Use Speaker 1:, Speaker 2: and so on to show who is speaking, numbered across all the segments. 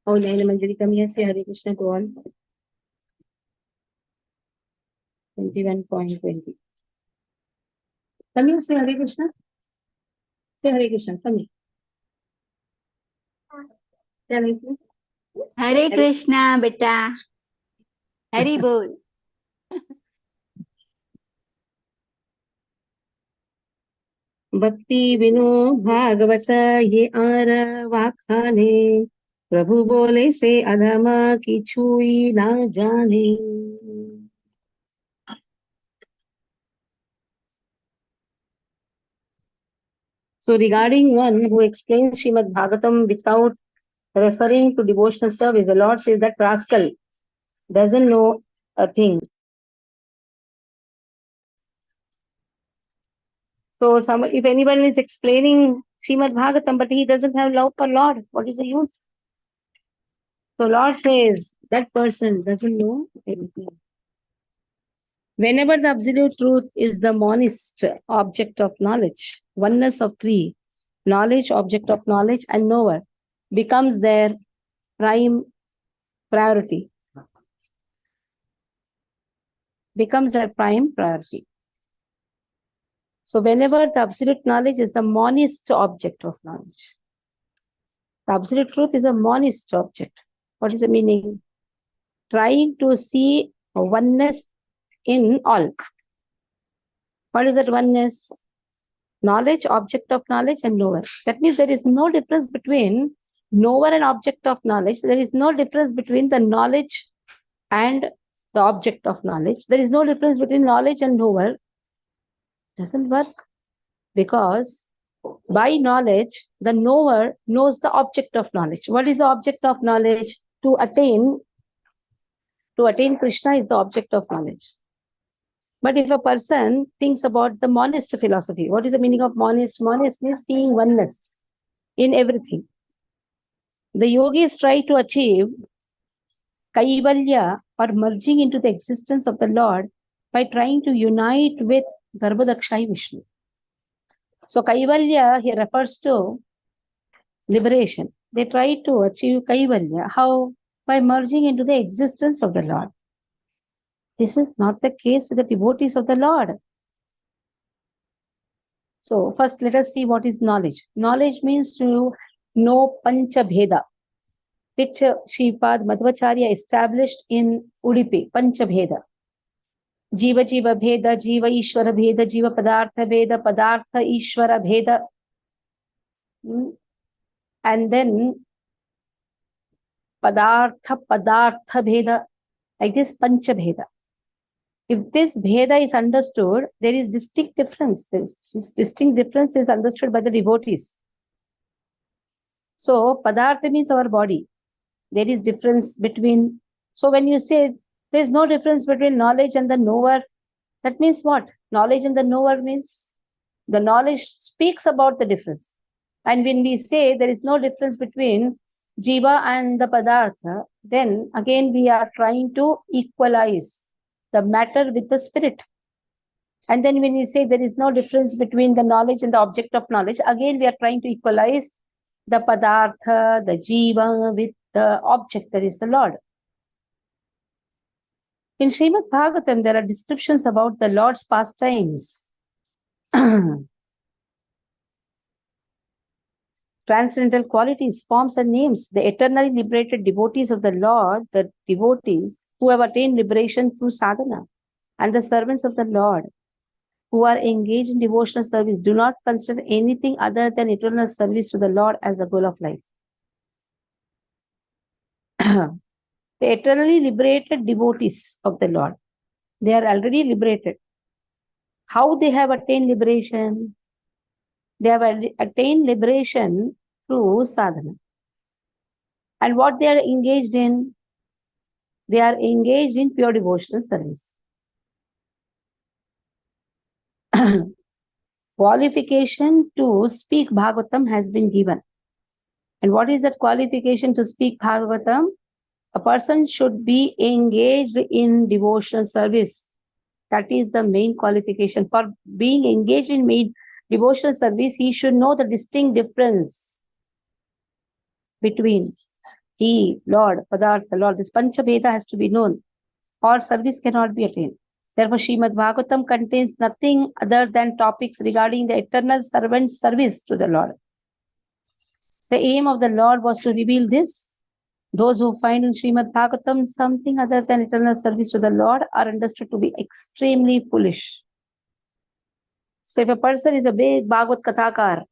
Speaker 1: Oh, Naina Manjari, come here, say Hare Krishna to all. 21.20. Come here, say Hare Krishna. Say Hare Krishna, come here. Say Hare Krishna.
Speaker 2: Hare Krishna, beta. Hari bol.
Speaker 1: भक्ति बिनु भागवत ये are वाखाने प्रभु बोले से अधमा की छुई ना जाने. So regarding one who explains Srimad Bhagavatam without referring to devotional service, the Lord says that rascal doesn't know a thing. So if anyone is explaining Srimad Bhagavatam but he doesn't have love for Lord, what is the use? So Lord says that person doesn't know anything. Whenever the absolute truth is the monist object of knowledge, oneness of three, knowledge, object of knowledge, and knower becomes their prime priority. Becomes their prime priority. So whenever the absolute knowledge is the monist object of knowledge, the absolute truth is a monist object. What is the meaning? Trying to see oneness in all. What is that oneness? Knowledge, object of knowledge, and knower. That means there is no difference between knower and object of knowledge. There is no difference between the knowledge and the object of knowledge. There is no difference between knowledge and knower. Doesn't work. Because by knowledge, the knower knows the object of knowledge. What is the object of knowledge? To attain Krishna is the object of knowledge. But if a person thinks about the monist philosophy, what is the meaning of monist? Monist means seeing oneness in everything. The yogis try to achieve kaivalya or merging into the existence of the Lord by trying to unite with Garbhodakshai Vishnu. So kaivalya here refers to liberation. They try to achieve kaivalya. How? By merging into the existence of the Lord. This is not the case with the devotees of the Lord. So first let us see what is knowledge. Knowledge means to know Pancha Bheda, which Shripad Madhvacharya established in Udupi, Pancha Bheda. Jiva Jiva Bheda, Jiva Ishvara Bheda, Jiva Padartha Bheda, Padartha Ishvara Bheda. And then Padartha Bheda, like this Pancha Bheda. If this Bheda is understood, there is distinct difference. This distinct difference is understood by the devotees. So, Padartha means our body. There is difference between... So, when you say there is no difference between knowledge and the knower, that means what? Knowledge and the knower means the knowledge speaks about the difference. And when we say there is no difference between Jiva and the Padartha, then again we are trying to equalize the matter with the spirit. And then when we say there is no difference between the knowledge and the object of knowledge, again we are trying to equalize the Padartha, the Jiva with the object, that is the Lord. In Srimad Bhagavatam, there are descriptions about the Lord's pastimes. Transcendental qualities, forms, and names. The eternally liberated devotees of the Lord, the devotees who have attained liberation through sadhana, and the servants of the Lord who are engaged in devotional service do not consider anything other than eternal service to the Lord as the goal of life. The eternally liberated devotees of the Lord, they are already liberated. How they have attained liberation? They have attained liberation through sadhana. And what they are engaged in? They are engaged in pure devotional service. Qualification to speak Bhagavatam has been given. And what is that qualification to speak Bhagavatam? A person should be engaged in devotional service. That is the main qualification. For being engaged in devotional service, he should know the distinct difference between He, Lord, Padartha, Lord, this Panchabheda has to be known, or service cannot be attained. Therefore, Srimad Bhagavatam contains nothing other than topics regarding the eternal servant's service to the Lord. The aim of the Lord was to reveal this. Those who find in Srimad Bhagavatam something other than eternal service to the Lord are understood to be extremely foolish. So if a person is a big Bhagavat Kathakar,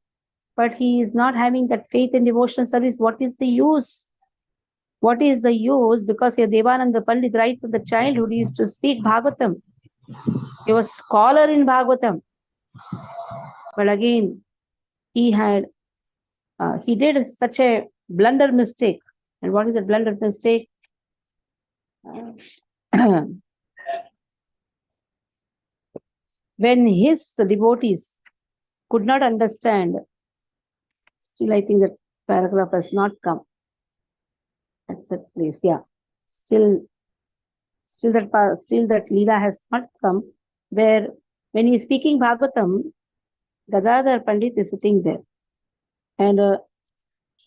Speaker 1: but he is not having that faith and devotional service, what is the use? What is the use? Because your Devananda Pandit, right from the childhood, he used to speak Bhagavatam. He was scholar in Bhagavatam. But again, he did such a blunder mistake. And what is that blunder mistake? When his devotees could not understand, still I think that paragraph has not come at that place. Yeah, still that Leela has not come. Where when he is speaking Bhagavatam, Gadadhar Pandit is sitting there, and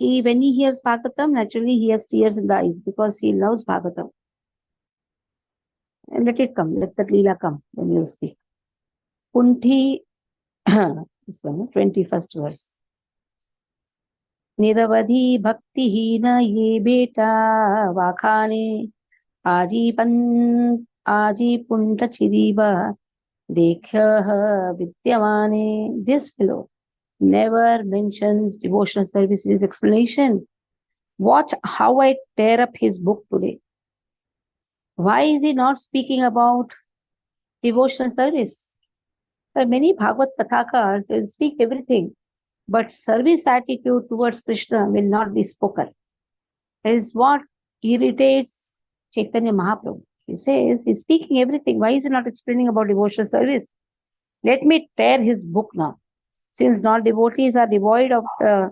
Speaker 1: when he hears Bhagavatam, naturally he has tears in the eyes because he loves Bhagavatam. And let it come, let that Leela come when you speak. Kunti, this one, 21st verse. Niravadhi bhakti hina ye beta vakhane aji punta chiriba dekhya vidyamane. This fellow never mentions devotional service in his explanation. Watch how I tear up his book today. Why is he not speaking about devotional service? There are many Bhagavad Kathakars, they will speak everything, but service attitude towards Krishna will not be spoken. That is what irritates Chaitanya Mahaprabhu. He says, he's speaking everything. Why is he not explaining about devotional service? Let me tear his book now. Since non-devotees are devoid of the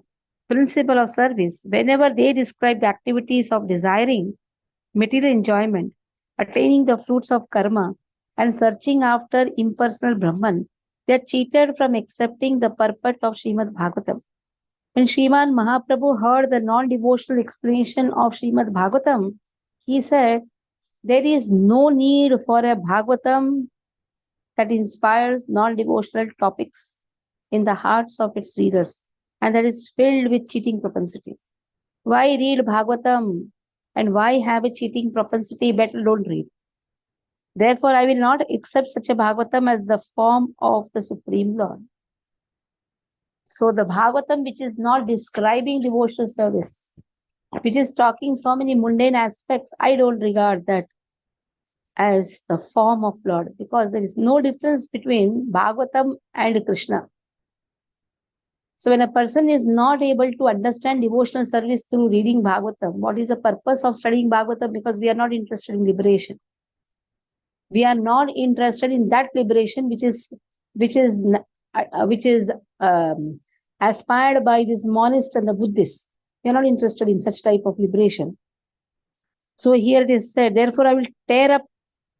Speaker 1: principle of service, whenever they describe the activities of desiring material enjoyment, attaining the fruits of karma, and searching after impersonal Brahman, they are cheated from accepting the purport of Srimad Bhagavatam. When Sriman Mahaprabhu heard the non-devotional explanation of Srimad Bhagavatam, he said, there is no need for a Bhagavatam that inspires non-devotional topics in the hearts of its readers and that is filled with cheating propensity. Why read Bhagavatam and why have a cheating propensity? Better don't read. Therefore, I will not accept such a Bhagavatam as the form of the Supreme Lord. So the Bhagavatam which is not describing devotional service, which is talking so many mundane aspects, I don't regard that as the form of Lord, because there is no difference between Bhagavatam and Krishna. So when a person is not able to understand devotional service through reading Bhagavatam, what is the purpose of studying Bhagavatam? Because we are not interested in liberation. We are not interested in that liberation which is aspired by this monist and the Buddhists. We are not interested in such type of liberation. So here it is said, therefore I will tear up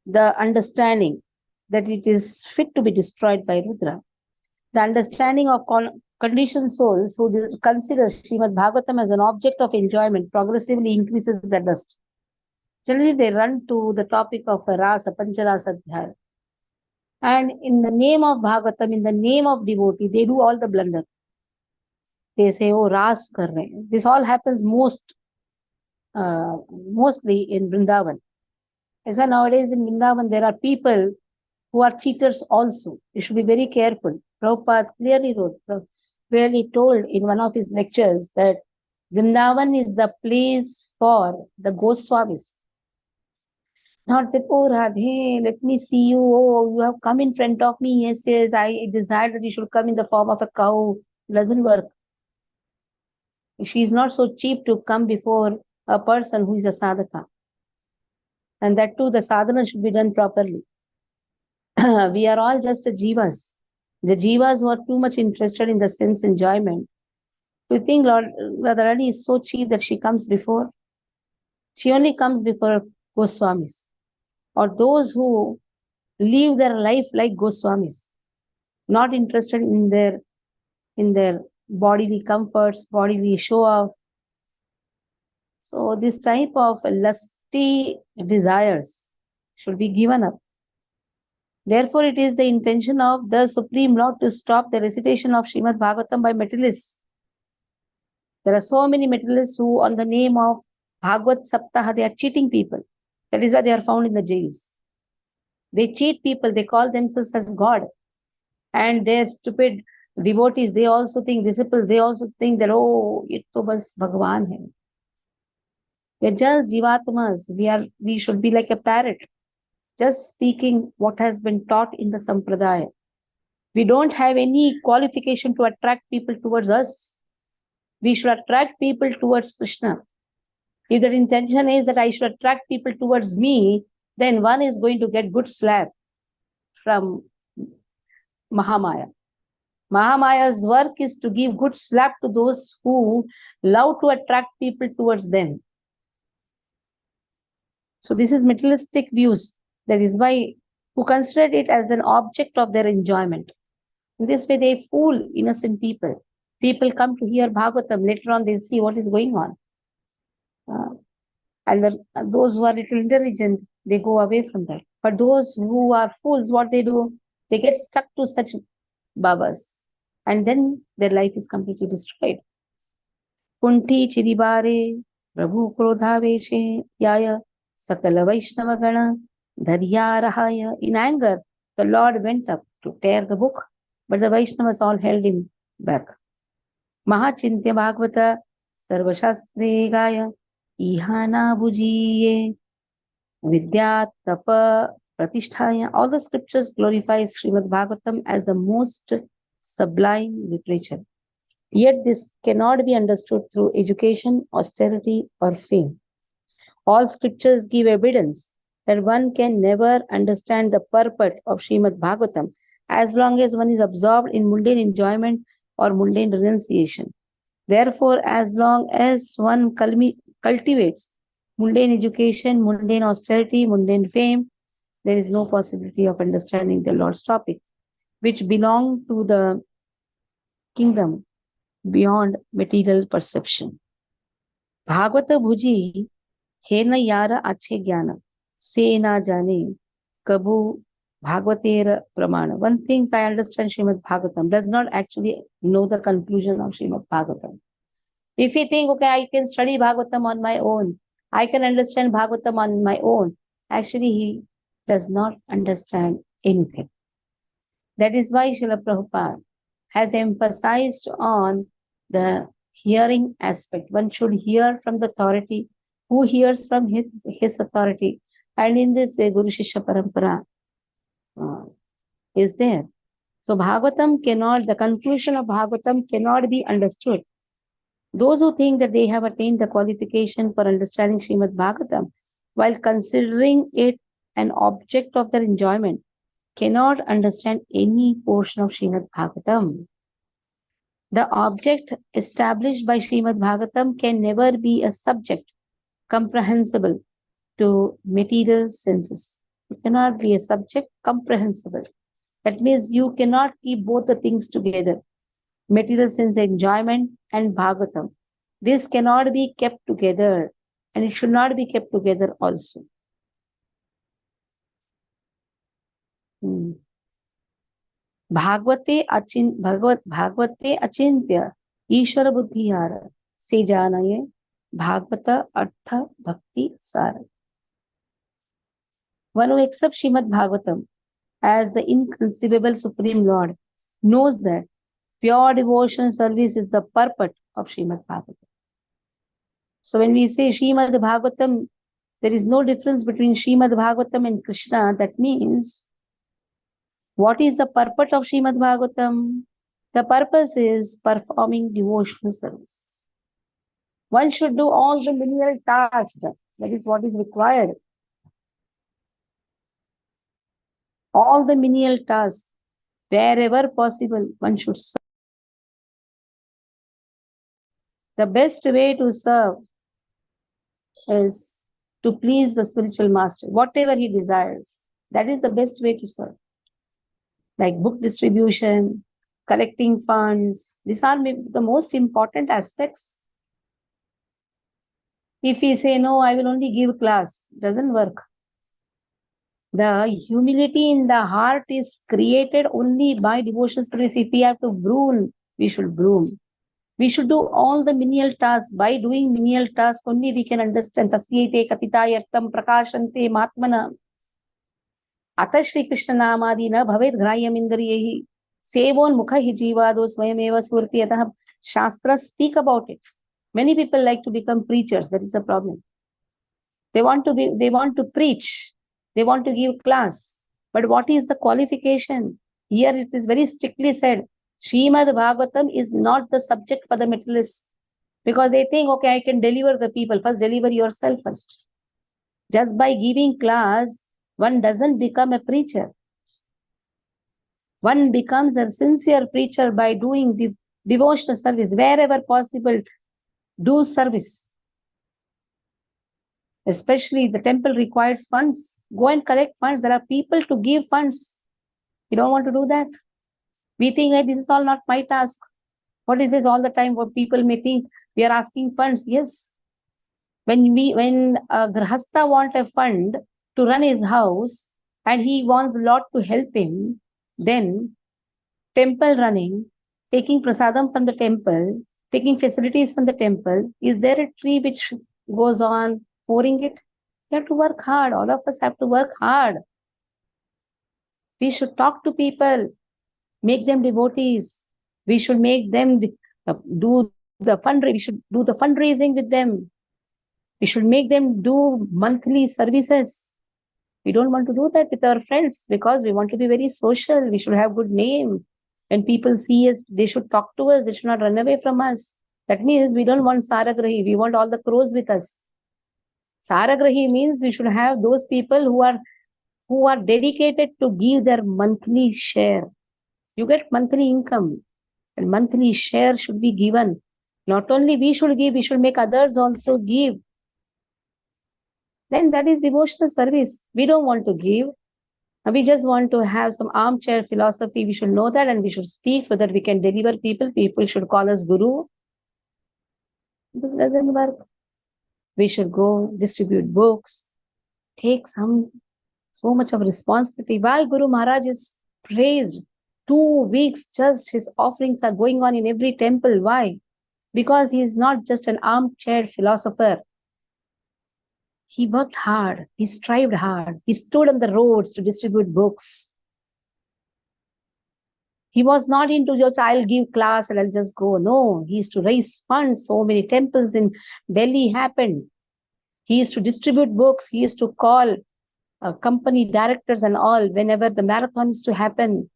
Speaker 1: the understanding that it is fit to be destroyed by Rudra. The understanding of conditioned souls who consider Srimad Bhagavatam as an object of enjoyment progressively increases the dust. Generally, they run to the topic of a rasa, pancharasa dhyana. And in the name of Bhagavatam, in the name of devotee, they do all the blunder. They say, oh, ras kar rahe hain. This all happens mostly in Vrindavan. That's why nowadays in Vrindavan, there are people who are cheaters also. You should be very careful. Prabhupada clearly told in one of his lectures that Vrindavan is the place for the Goswamis. Not that, oh Radhe, let me see you. Oh, you have come in front of me. Yes, I desire that you should come in the form of a cow. It doesn't work. She is not so cheap to come before a person who is a sadhaka. And that too, the sadhana should be done properly. We are all just jivas. The jivas who are too much interested in the sense enjoyment. Do you think Lord Radharani is so cheap that she comes before? She only comes before Goswamis, or those who live their life like Goswamis, not interested in their bodily comforts, bodily show off. So this type of lusty desires should be given up. Therefore, it is the intention of the Supreme Lord to stop the recitation of Srimad Bhagavatam by materialists. There are so many materialists who, on the name of Bhagavad Saptaha, they are cheating people. That is why they are found in the jails. They cheat people, they call themselves as God. And their stupid devotees, they also think, disciples, they also think that, oh, it to bas Bhagavan hai. We are just jivatmas. We should be like a parrot, just speaking what has been taught in the Sampradaya. We don't have any qualification to attract people towards us. We should attract people towards Krishna. If the intention is that I should attract people towards me, then one is going to get good slap from Mahamaya. Mahamaya's work is to give good slap to those who love to attract people towards them. So this is materialistic views. That is why who consider it as an object of their enjoyment. In this way, they fool innocent people. People come to hear Bhagavatam. Later on, they see what is going on. Those who are little intelligent, they go away from that. But those who are fools, what they do? They get stuck to such babas. And then their life is completely destroyed. Kunti chiribare, Prabhu krodhaveshe, yaya, sakala vaishnava gana, dharya rahaya. In anger, the Lord went up to tear the book, but the Vaishnavas all held him back. Mahachintya Bhagavata, Sarvashastre Gaya, Ihana Bujiye, Vidya Tapa Pratisthaya. All the scriptures glorify Srimad Bhagavatam as the most sublime literature. Yet this cannot be understood through education, austerity, or fame. All scriptures give evidence that one can never understand the purport of Srimad Bhagavatam as long as one is absorbed in mundane enjoyment or mundane renunciation. Therefore, as long as one cultivates mundane education, mundane austerity, mundane fame, there is no possibility of understanding the Lord's topic, which belong to the kingdom beyond material perception. Bhagavata bhuji he na yara ache jnana se na jane kabu bhagavater pramana. One thinks I understand Srimad Bhagavatam, does not actually know the conclusion of Srimad Bhagavatam. If you think, okay, I can study Bhagavatam on my own, I can understand Bhagavatam on my own, actually he does not understand anything. That is why Srila Prabhupada has emphasized on the hearing aspect. One should hear from the authority, who hears from his authority. And in this way, Guru Shishya Parampara is there. So the conclusion of Bhagavatam cannot be understood. Those who think that they have attained the qualification for understanding Srimad Bhagavatam, while considering it an object of their enjoyment, cannot understand any portion of Srimad Bhagavatam. The object established by Srimad Bhagavatam can never be a subject comprehensible to material senses. It cannot be a subject comprehensible. That means you cannot keep both the things together. Material sense enjoyment and Bhagavatam. This cannot be kept together, and it should not be kept together also. Bhagavate achintya Ishvara buddhiyara se janaye Bhagavata artha bhakti sara. One who accepts Srimad Bhagavatam as the inconceivable Supreme Lord knows that pure devotion service is the purport of Srimad Bhagavatam. So when we say Srimad Bhagavatam, there is no difference between Srimad Bhagavatam and Krishna. That means, what is the purport of Srimad Bhagavatam? The purpose is performing devotional service. One should do all the menial tasks. That is what is required. All the menial tasks, wherever possible, one should serve. The best way to serve is to please the spiritual master, whatever he desires. That is the best way to serve. Like book distribution, collecting funds, these are the most important aspects. If we say, no, I will only give class, doesn't work. The humility in the heart is created only by devotional service. If we have to broom, we should broom. We should do all the menial tasks. By doing menial tasks, only we can understand. Tasyete kapitayartam prakashante matmana. Atha Shri Krishna namadi na bhavet grayam indriyehi. Sevon mukha hi jivado swayameva surti. Atah Shastras speak about it. Many people like to become preachers. That is a problem. They want to preach. They want to give class. But what is the qualification? Here it is very strictly said, Srimad Bhagavatam is not the subject for the materialists. Because they think, okay, I can deliver the people. First, deliver yourself first. Just by giving class, one doesn't become a preacher. One becomes a sincere preacher by doing the devotional service. Wherever possible, do service. Especially the temple requires funds. Go and collect funds. There are people to give funds. You don't want to do that. We think, hey, this is all not my task. What is this all the time? What people may think we are asking funds. Yes. When a Grahastha wants a fund to run his house and he wants a lot to help him, then temple running, taking prasadam from the temple, taking facilities from the temple, is there a tree which goes on pouring it? You have to work hard. All of us have to work hard. We should talk to people, make them devotees. We should make them do the fundraising. We should do the fundraising with them. We should make them do monthly services. We don't want to do that with our friends because we want to be very social. We should have good name. When people see us, they should talk to us. They should not run away from us. That means we don't want Saragrahi. We want all the crows with us. Saragrahi means you should have those people who are dedicated to give their monthly share. You get monthly income and monthly share should be given. Not only we should give, we should make others also give. Then that is devotional service. We don't want to give. We just want to have some armchair philosophy. We should know that and we should speak so that we can deliver people. People should call us Guru. This doesn't work. We should go distribute books, take so much of responsibility. Why Guru Maharaj is praised? 2 weeks just his offerings are going on in every temple. Why? Because he is not just an armchair philosopher. He worked hard. He strived hard. He stood on the roads to distribute books. He was not into just, I'll give class and I'll just go. No, he used to raise funds. So many temples in Delhi happened. He used to distribute books. He used to call company directors and all whenever the marathon is to happen.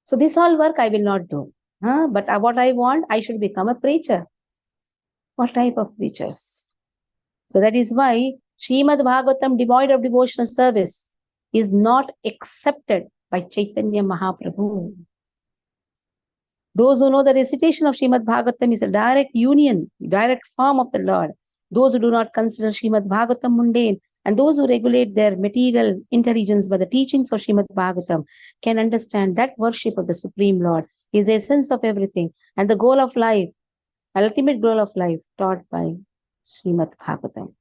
Speaker 1: So this all work I will not do. But what I want, I should become a preacher. What type of preachers? So that is why Srimad Bhagavatam, devoid of devotional service, is not accepted by Chaitanya Mahaprabhu. Those who know the recitation of Srimad Bhagavatam is a direct union, direct form of the Lord. Those who do not consider Srimad Bhagavatam mundane, and those who regulate their material intelligence by the teachings of Srimad Bhagavatam can understand that worship of the Supreme Lord is the essence of everything and the goal of life, ultimate goal of life taught by Srimad Bhagavatam.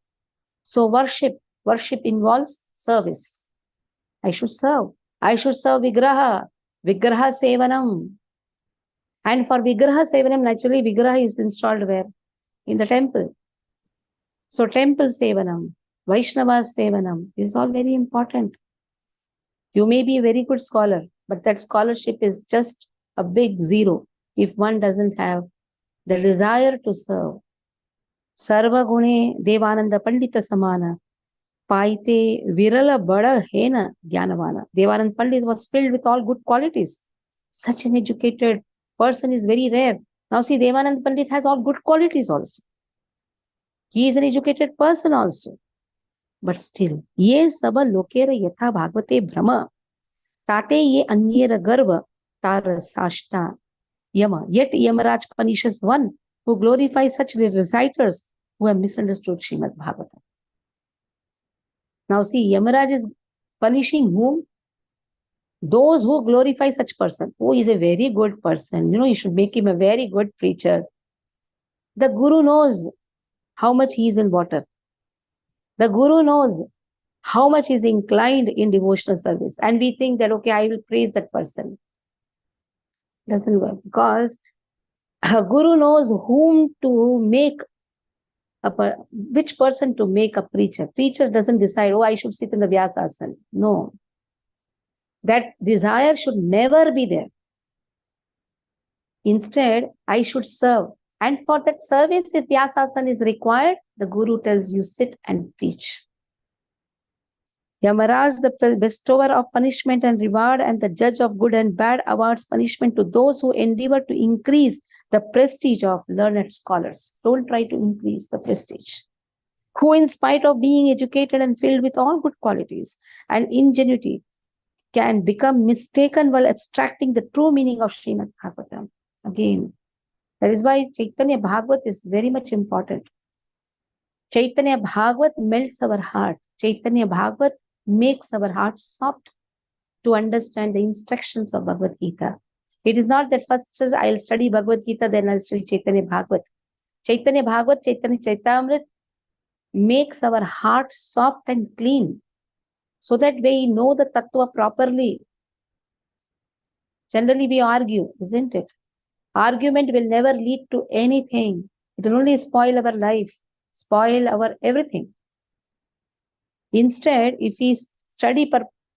Speaker 1: So worship involves service. I should serve Vigraha Sevanam. And for Vigraha Sevanam, naturally Vigraha is installed where? In the temple. So temple Sevanam, Vaishnava Sevanam is all very important. You may be a very good scholar, but that scholarship is just a big zero if one doesn't have the desire to serve. Sarva Gune Devananda Pandita Samana Paite Virala Bada Hena Jnanavana. Devanand Pandit was filled with all good qualities. Such an educated person is very rare. Now see, Devanand Pandit has all good qualities also. He is an educated person also. But still, ye saba lokera yatha bhagavate brahma, tate ye anyera garva tara sashta yama. Yet Yamaraj punishes one who glorifies such reciters who have misunderstood Srimad Bhagavatam. Now see, Yamaraj is punishing whom? Those who glorify such person. Oh, he is a very good person. You should make him a very good preacher. The Guru knows how much he is in water. The Guru knows how much he is inclined in devotional service. And we think that, okay, I will praise that person. Doesn't work, because a Guru knows whom to make which person to make a preacher. Preacher doesn't decide, oh, I should sit in the Vyasasana. No. That desire should never be there. Instead, I should serve. And for that service, if Vyasasana is required, the Guru tells you, sit and preach. Yamaraj, the bestower of punishment and reward, and the judge of good and bad, awards punishment to those who endeavor to increase the prestige of learned scholars. Don't try to increase the prestige. Who, in spite of being educated and filled with all good qualities and ingenuity, can become mistaken while abstracting the true meaning of Srimad Bhagavatam. Again, that is why Chaitanya Bhagavat is very much important. Chaitanya Bhagavat melts our heart. Chaitanya Bhagavat makes our heart soft to understand the instructions of Bhagavad Gita. It is not that first says I'll study Bhagavad Gita, then I'll study Chaitanya Bhagavat. Chaitanya Bhagavat, Chaitanya Chaitamrit makes our heart soft and clean, so that we know the tattva properly. Generally, we argue, isn't it? Argument will never lead to anything. It will only spoil our life, spoil our everything. Instead, if we study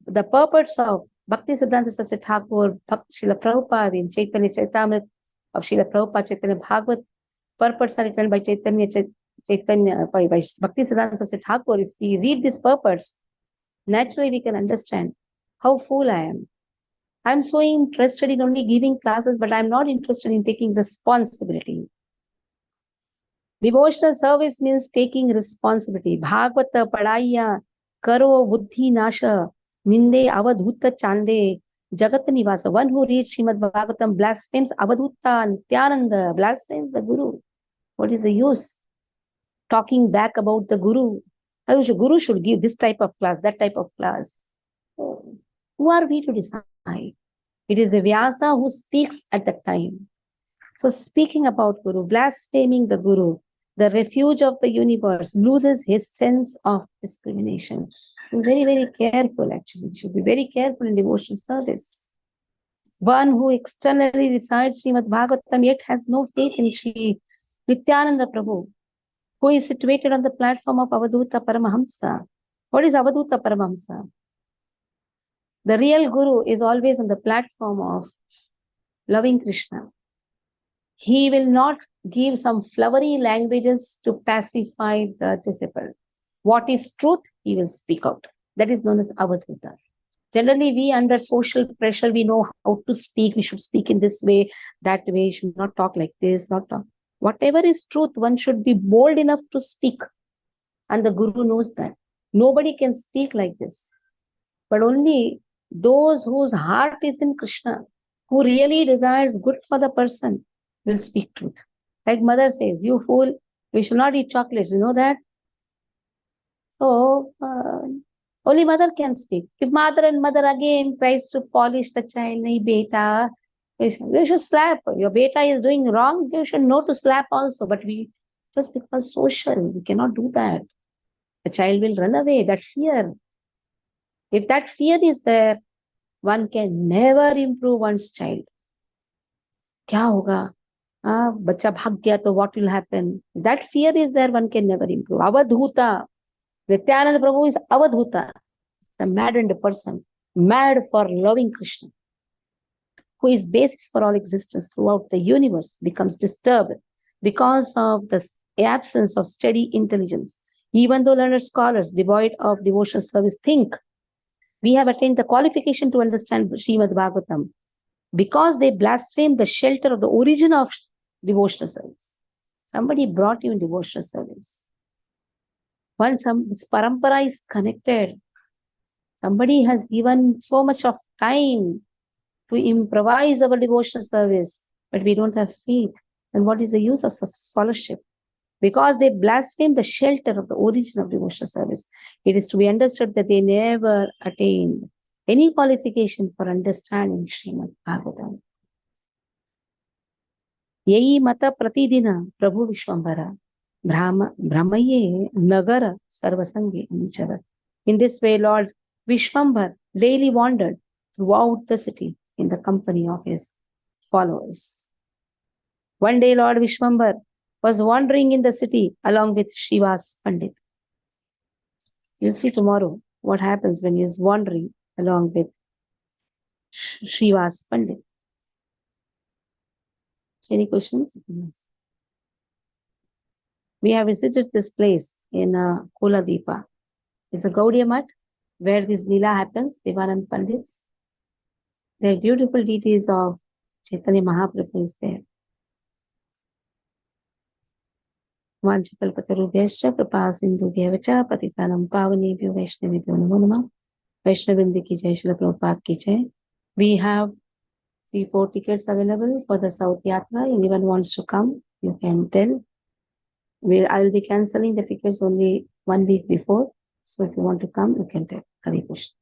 Speaker 1: the purpose of Bhakti Siddhanta Saraswati Thakur, Srila Prabhupada in Chaitanya Chaitamrit of Srila Prabhupada, Chaitanya Bhagavat, purports are written by Chaitanya by Bhakti Siddhanta Saraswati Thakur. If we read these purports, naturally we can understand how fool I am. I'm so interested in only giving classes, but I'm not interested in taking responsibility. Devotional service means taking responsibility. Bhagavata padaya karo buddhi nasha ninde avadhuta chande jagat nivasa. One who reads Srimad Bhagavatam blasphemes Avadhuta Nityananda, blasphemes the Guru. What is the use? Talking back about the Guru. The Guru should give this type of class, that type of class. Who are we to decide? It is a Vyasa who speaks at that time. So speaking about Guru, blaspheming the Guru, the refuge of the universe, loses his sense of discrimination. Be very, very careful actually. You should be very careful in devotional service. One who externally recites Srimad Bhagavatam yet has no faith in Shri Nityananda Prabhu, who is situated on the platform of Avadhuta Paramahamsa. What is Avadhuta Paramahamsa? The real Guru is always on the platform of loving Krishna. He will not give some flowery languages to pacify the disciple. What is truth, he will speak out. That is known as Avadhuta. Generally, we under social pressure, we know how to speak. We should speak in this way, that way. We should not talk like this, not talk. Whatever is truth, one should be bold enough to speak. And the Guru knows that. Nobody can speak like this. But only those whose heart is in Krishna, who really desires good for the person, will speak truth. Like mother says, you fool, we should not eat chocolates. You know that? So, only mother can speak. If mother and mother again tries to polish the child, nahi beta, you should slap. Your beta is doing wrong, you should know to slap also. But just because social, we cannot do that. The child will run away, that fear. If that fear is there, one can never improve one's child. Kya hoga? Bacha bhag gaya, to what will happen? If that fear is there, one can never improve. Avadhuta. Nityananda Prabhu is Avadhuta. It's a maddened person, mad for loving Krishna, who is basis for all existence throughout the universe, becomes disturbed because of the absence of steady intelligence. Even though learned scholars devoid of devotional service think we have attained the qualification to understand Srimad Bhagavatam, because they blaspheme the shelter of the origin of devotional service. Somebody brought you in devotional service. Once this parampara is connected, somebody has given so much of time to improvise our devotional service, but we don't have faith. Then what is the use of such scholarship? Because they blaspheme the shelter of the origin of devotional service, it is to be understood that they never attained any qualification for understanding Srimad Bhagavatam. Yai mata pratidina Prabhu Vishwambara. Brahmaye Nagara Sarvasangi Anchara. In this way, Lord Vishwambar daily wandered throughout the city in the company of his followers. One day, Lord Vishwambar was wandering in the city along with Shiva's Pandit. You'll see tomorrow what happens when he is wandering along with Shiva's Pandit. Any questions? We have visited this place in Kuladipa. It's a Gaudiya Math where this Leela happens, Devanand Pandits. The beautiful deities of Chaitanya Mahaprabhu is there. Vanchakalpatarubhyascha kripa sindhubhyev cha patitanam pavanebhyo vaishnavibhyo namo namah. Vaishnavindi ki jai, Srila Prabhupada ki jai. We have 3-4 tickets available for the South Yatra. Anyone wants to come, you can tell. I will be cancelling the tickets only 1 week before. So if you want to come, you can tell. Hare Krishna.